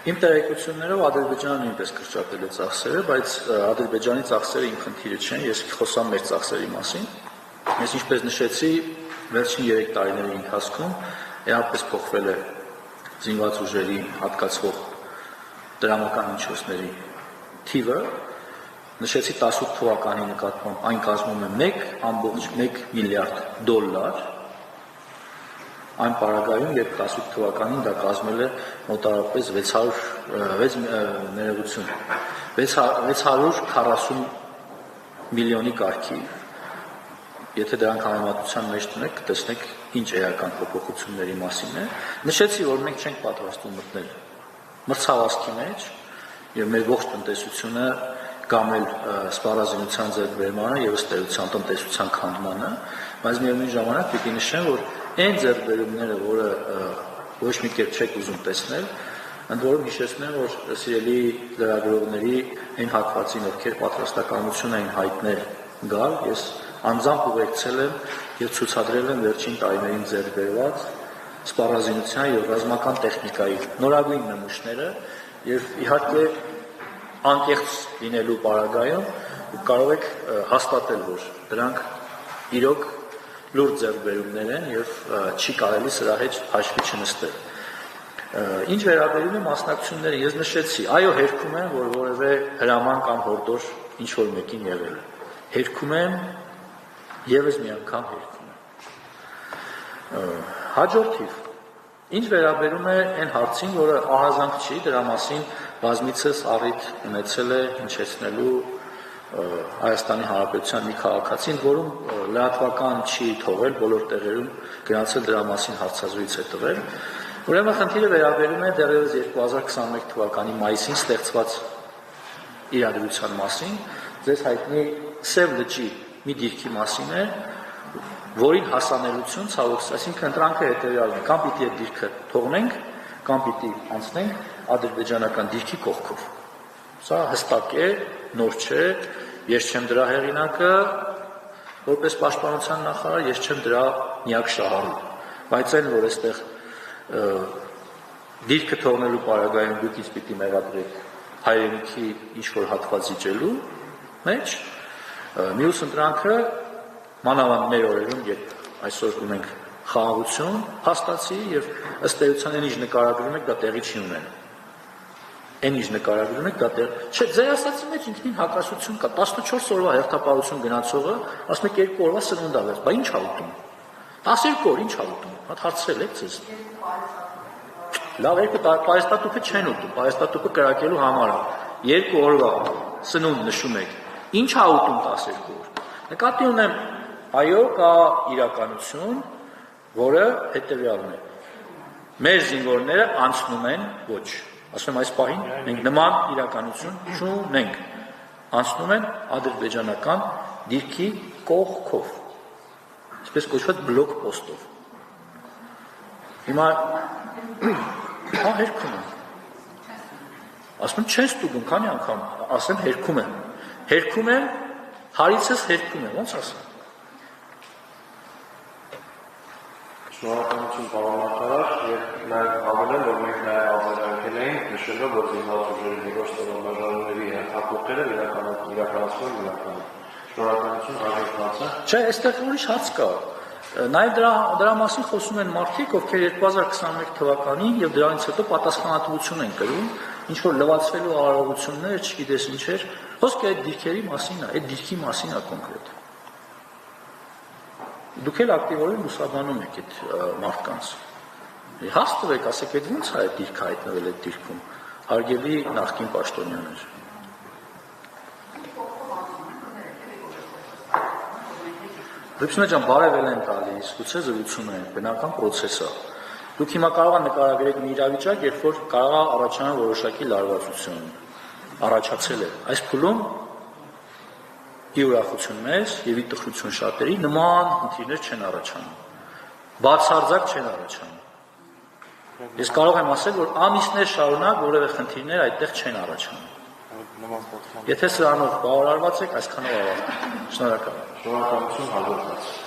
Իմ տեղեկություններով Ադրբեջանը նույնպես կրճատել է ծախսերը, բայց Ադրբեջանի ծախսերը իմ խնդիրը չեն, ես խոսամ մեր ծախսերի մասին։ Ես ինչպես նշեցի, վերջին 3 տարիների ընթացքում էապես փոխվել է զինված ուժերի հատկացվող դրամական միջոցների թիվը, նշեցի 18 թվականի նկատմամբ այն կազմում է 1.1 միլիարդ $, այն պարագայում, երբ 18 թվականին դա կազմել է մոտավորապես 640 միլիոնի կարգի, եթե դրանք համեմատության մեջ տնեք, կտեսնեք ինչ էական փոփոխությունների մասին է, նշեցի, որ մենք չենք պատրաստում մտնել մրցավազքի մեջ, եւ մեր ողջ տնտեսությունը կամ էլ սպառազինության ձեռքբերմանը եւ ըստ էության տնտեսության քանդմանը, բայց միևնույն ժամանակ պիտի նշեմ, որ այն ձեռքբերումները, որը ոչ մի կերպ չեք ուզում տեսնել, ընդ որում հիշեցնեմ, որ սիրելի լրագրողների այն հատվածին, ովքեր պատրաստականություն էին հայտնել գալ, ես անձամբ ուղեկցել եմ եւ ցուցադրել եմ վերջին տարիներին ձեռքբերված սպառազինության եւ ռազմական տեխնիկայի նորագույն նմուշները եւ իհարկե անկեղծ լինելու պարագայում կարող եք հաստատել, որ դրանք իրոք լուրջ ձեռքբերումներ են եւ չի կարելի սրա հետ հաշվի չնստել։ Ինչ վերաբերում է մասնակցությունները, ես նշեցի, այո, հերքում եմ, որ որևէ հրաման կամ հորդոր ինչ որ մեկին եղել է։ Հերքում եմ, եւս մի անգամ հերքում եմ։ Հաջորդիվ, ինչ վերաբերում է այն հարցին, որը ահազանգ չի, դրա մասին բազմիցս առիթ ունեցել է հնչեցնելու Հայաստանի Հանրապետության մի քաղաքացին, որում լրատվական չի թողել, բոլոր տեղերում գնացել դրա մասին հարցազրույց է տվել։ Ուրեմն խնդիրը վերաբերում է դեռևս 2021 թվականի մայիսին ստեղծված իրադրության մասին, ձեզ հայտնի Սև լճի մի դիրքի մասին է, որին հասանելիություն ցավոք, այսինքն ընտրանքը հետեւյալն է, կամ պիտի այդ դիրքը թողնենք, կամ պիտի անցնենք ադրբեջանական դիրքի կողքով։ Սա հստակ է, նոր չէ, ես չեմ դրա հեղինակը, որպես պաշտպանության նախարար, ես չեմ դրա միակ շահառու, բայց այն, որ այստեղ դիրքը թողնելու պարագայում դուք ինձ պիտի մեղադրեք հայրենիքի ինչ-որ հատված իջելու մեջ, մյուս ընտրանքը մանավանդ մեր օրերում, երբ այսօր ունենք խաղաղություն, հաստացի եւ ըստ էության այն ինչ նկարագրում եք, դա տեղի չի ունենում։ Այն ինչ նկարագրում եք, դա չէ, ձեր ասացի մեջ ինքնին հակասություն կա, 14 օրվա հերթապահություն գնացողը, ասում եք 2 օրվա սնունդ ա վերջ, բա ինչ ա ուտում։ 12 օր ինչ ա ուտում, հատ հարցրել եք ձեզ։ Լավ, երկու պարեստատուփը չեն ուտում, պարեստատուփը կրակելու համար է։ 2 օրվա սնունդ նշում եք։ Ինչ է ուտում 12 օր։ Նկատի ունեմ, այո, կա իրականություն, որը հետևյալն է։ Մեր զինվորները անցնում են ոչ, ասում եմ այս պահին, մենք նման իրականություն չունենք, անցնում են ադրբեջանական դիրքի կողքով, այսպես կոչված բլոկ պոստով։ Հիմա հերքում եմ, ասում եմ չեն ստուգում, քանի անգամ, ասեմ հերքում եմ, հարիցս հերքում եմ, ոնց ասեմ։ Շնորհակալություն պարոն Մարտարար, եւ նաեւ հավելել, որ մենք նաեւ արձագանքել ենք, նշելով, որ զինված ուժերի ներոշ տվյալների հակողները իրականացվում են իրականում։ Շնորհակալություն հաջորդածը։ Չէ, այստեղ ուրիշ հարց կա։ Նաեւ դրա մասին խոսում են մարդիկ, ովքեր 2021 թվականին եւ դրանից հետո պատասխանատվություն են կրում, ինչ որ լվացվելու արարողություններ, չգիտես ինչեր, խոսքը այդ դիրքերի մասին է, այդ դիրքի մասին է կոնկրետ։ Դուք էլ ակտիվորեն լուսաբանում եք այդ մարդկանց։ Հաստատեք, ասեք, այդ ո՞նց է այդ դիրքը հայտնվել այդ դիրքում։ Հարգելի նախկին պաշտոնյաներ։ Լուսինե ջան, բարևել են տալիս, գուցե զրուցում են, բնական պրոցես է։ Դուք հիմա կարող եք նկարագրել մի իրավիճակ, երբ որ կարող է առաջանալ որոշակի լարվածություն, առաջացել է։ Այս փուլում ի ուրախություն մեզ եւ ի տխրություն շատերի նման խնդիրներ չեն առաջանում։ Բացարձակ չեն առաջանում։ Ես կարող եմ ասել, որ ամիսներ շարունակ որևէ խնդիրներ այդտեղ չեն առաջանում։ Եթե սրանով բավարարված եք, այսքանով ավարտենք։ Շնորհակալ եմ։ Շնորհակալություն հաջորդած։